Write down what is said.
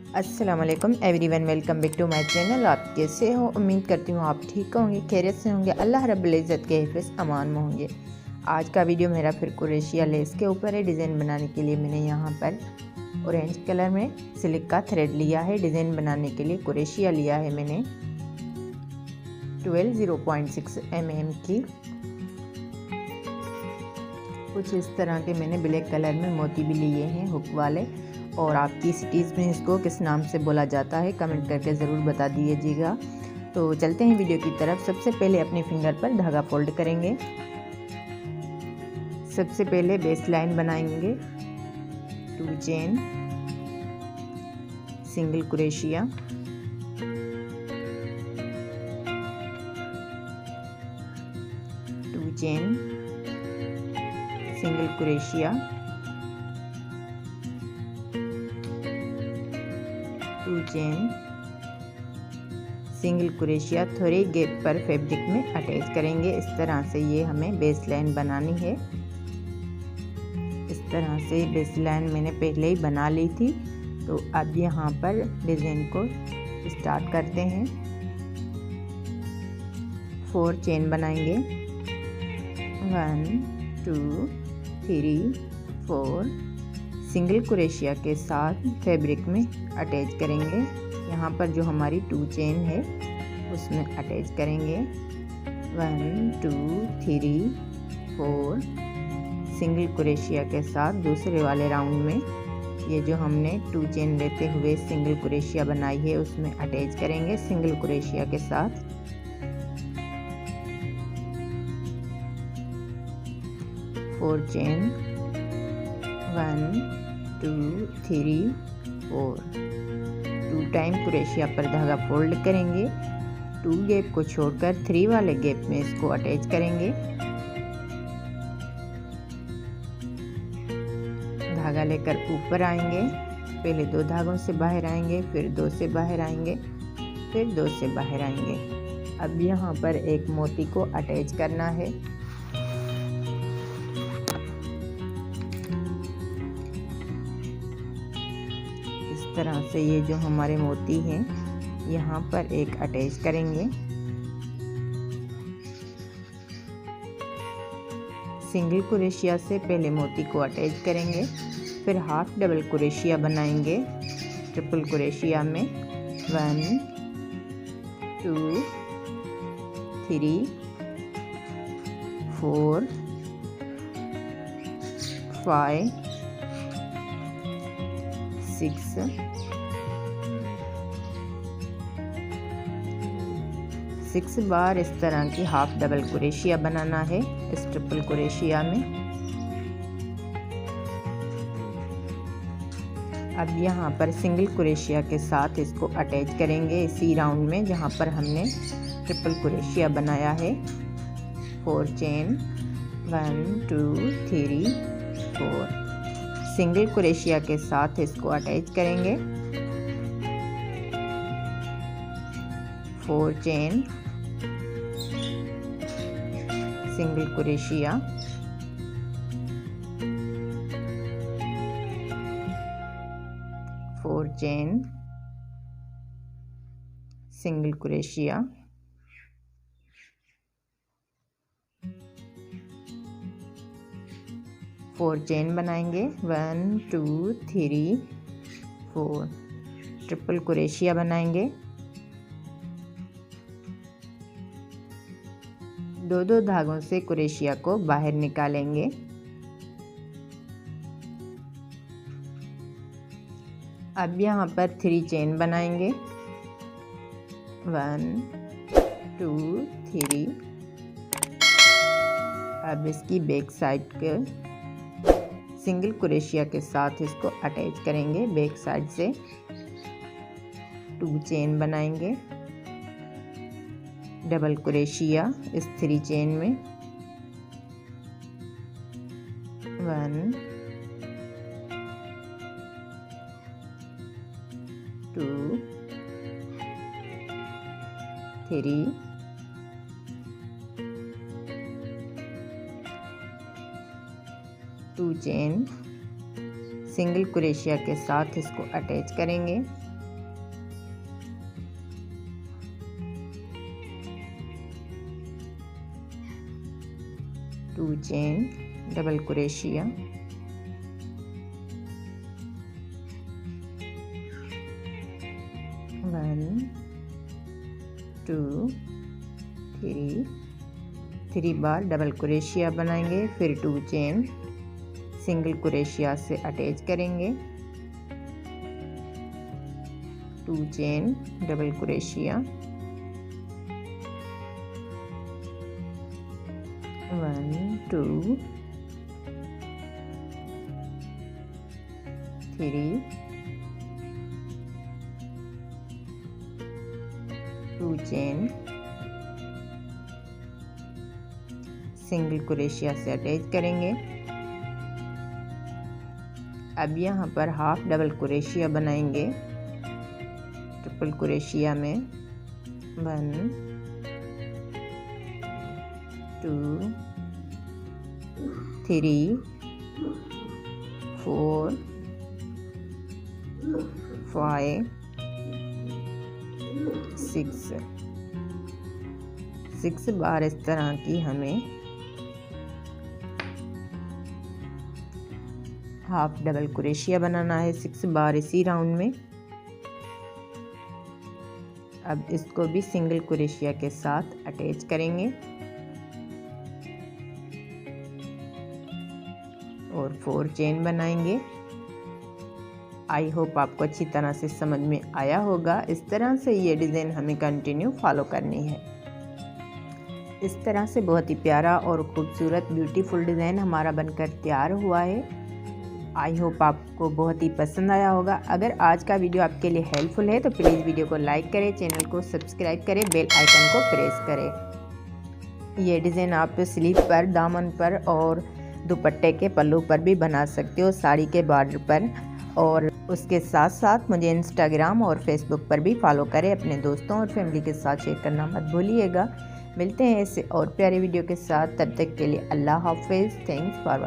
अस्सलाम वालेकुम everyone, welcome back to my channel. आप कैसे हो? उम्मीद करती हूँ आप ठीक होंगे, खैरियत से होंगे, अल्लाह रब्बुल इज़्ज़त के हिफ़्ज़ अमान में होंगे। आज का वीडियो मेरा फिर कुरेशिया लेस के ऊपर है। डिज़ाइन बनाने के लिए मैंने यहाँ पर ऑरेंज कलर में सिल्क का थ्रेड लिया है। डिज़ाइन बनाने के लिए कुरेशिया लिया है मैंने 0.6 mm की। कुछ इस तरह के मैंने ब्लैक कलर में मोती भी लिए हैं हुक वाले, और आपकी सिटीज़ में इसको किस नाम से बोला जाता है कमेंट करके ज़रूर बता दीजिएगा। तो चलते हैं वीडियो की तरफ। सबसे पहले अपने फिंगर पर धागा फोल्ड करेंगे। सबसे पहले बेस लाइन बनाएंगे, 2 chain, single crochet, to chain, single crochet, 2 chain, single crochet. थोड़ी गैप पर फैब्रिक में अटैच करेंगे। इस तरह से ये हमें बेस लाइन बनानी है। इस तरह से बेस लाइन मैंने पहले ही बना ली थी। तो अब यहाँ पर डिज़ाइन को स्टार्ट करते हैं। 4 चेन बनाएंगे, 1 2 3 4। सिंगल क्रोशिया के साथ फैब्रिक में अटैच करेंगे। यहाँ पर जो हमारी 2 चेन है उसमें अटैच करेंगे। 1 2 3 4। सिंगल क्रोशिया के साथ दूसरे वाले राउंड में ये जो हमने 2 चेन लेते हुए सिंगल क्रोशिया बनाई है उसमें अटैच करेंगे सिंगल क्रोशिया के साथ। 4 चेन, 1 2 3 4। 2 टाइम क्रोशिया पर धागा फोल्ड करेंगे। 2 गैप को छोड़कर 3 वाले गैप में इसको अटैच करेंगे। धागा लेकर ऊपर आएंगे। पहले 2 धागों से बाहर आएंगे, फिर 2 से बाहर आएंगे, फिर 2 से बाहर आएंगे। अब यहाँ पर एक मोती को अटैच करना है। इस तरह से ये जो हमारे मोती हैं यहाँ पर एक अटैच करेंगे। सिंगल क्रोशिया से पहले मोती को अटैच करेंगे, फिर हाफ डबल क्रोशिया बनाएंगे ट्रिपल क्रोशिया में। 1 2 3 4 5 6 बार इस तरह की हाफ डबल क्रोशिया बनाना है इस ट्रिपल क्रोशिया में। अब यहाँ पर सिंगल क्रोशिया के साथ इसको अटैच करेंगे इसी राउंड में जहाँ पर हमने ट्रिपल क्रोशिया बनाया है। 4 चेन, 1 2 3 4। सिंगल क्रोशिया के साथ इसको अटैच करेंगे। 4 chain, single crochet, 4 chain, single crochet, 4 chain बनाएंगे। 1 2 3 4। ट्रिपल क्रोशिया बनाएंगे। 2 धागों से क्रोशिया को बाहर निकालेंगे। अब यहाँ पर 3 चेन बनाएंगे। 1 2 3। अब इसकी बैक साइड के सिंगल क्रोशिया के साथ इसको अटैच करेंगे बैक साइड से। 2 चेन बनाएंगे, डबल क्रोशिया इस 3 चेन में। 1 2 3 2 चेन, सिंगल क्रोशिया के साथ इसको अटैच करेंगे। 2 चेन डबल क्रोशिया, 1 2 3 बार डबल क्रोशिया बनाएंगे, फिर 2 चेन सिंगल क्रोशिया से अटैच करेंगे, 2 chain double crochet, 1 2 3 2 chain single crochet से अटैच करेंगे। अब यहाँ पर हाफ डबल क्रोशिया बनाएंगे ट्रिपल क्रोशिया में, 1 2 3 4 5 6 बार इस तरह की हमें हाफ डबल क्रोशिया बनाना है 6 बार इसी राउंड में। अब इसको भी सिंगल क्रोशिया के साथ अटैच करेंगे और 4 चेन बनाएंगे। आई होप आपको अच्छी तरह से समझ में आया होगा। इस तरह से ये डिज़ाइन हमें कंटिन्यू फॉलो करनी है। इस तरह से बहुत ही प्यारा और खूबसूरत ब्यूटीफुल डिज़ाइन हमारा बनकर तैयार हुआ है। आई होप आपको बहुत ही पसंद आया होगा। अगर आज का वीडियो आपके लिए हेल्पफुल है तो प्लीज़ वीडियो को लाइक करें, चैनल को सब्सक्राइब करें, बेल आइकन को प्रेस करें। ये डिज़ाइन आप स्लीव पर, दामन पर और दुपट्टे के पल्लू पर भी बना सकते हो, साड़ी के बॉर्डर पर। और उसके साथ साथ मुझे इंस्टाग्राम और फेसबुक पर भी फॉलो करें। अपने दोस्तों और फैमिली के साथ शेयर करना मत भूलिएगा। मिलते हैं ऐसे और प्यारे वीडियो के साथ, तब तक के लिए अल्लाह हाफिज़। Thanks for watching.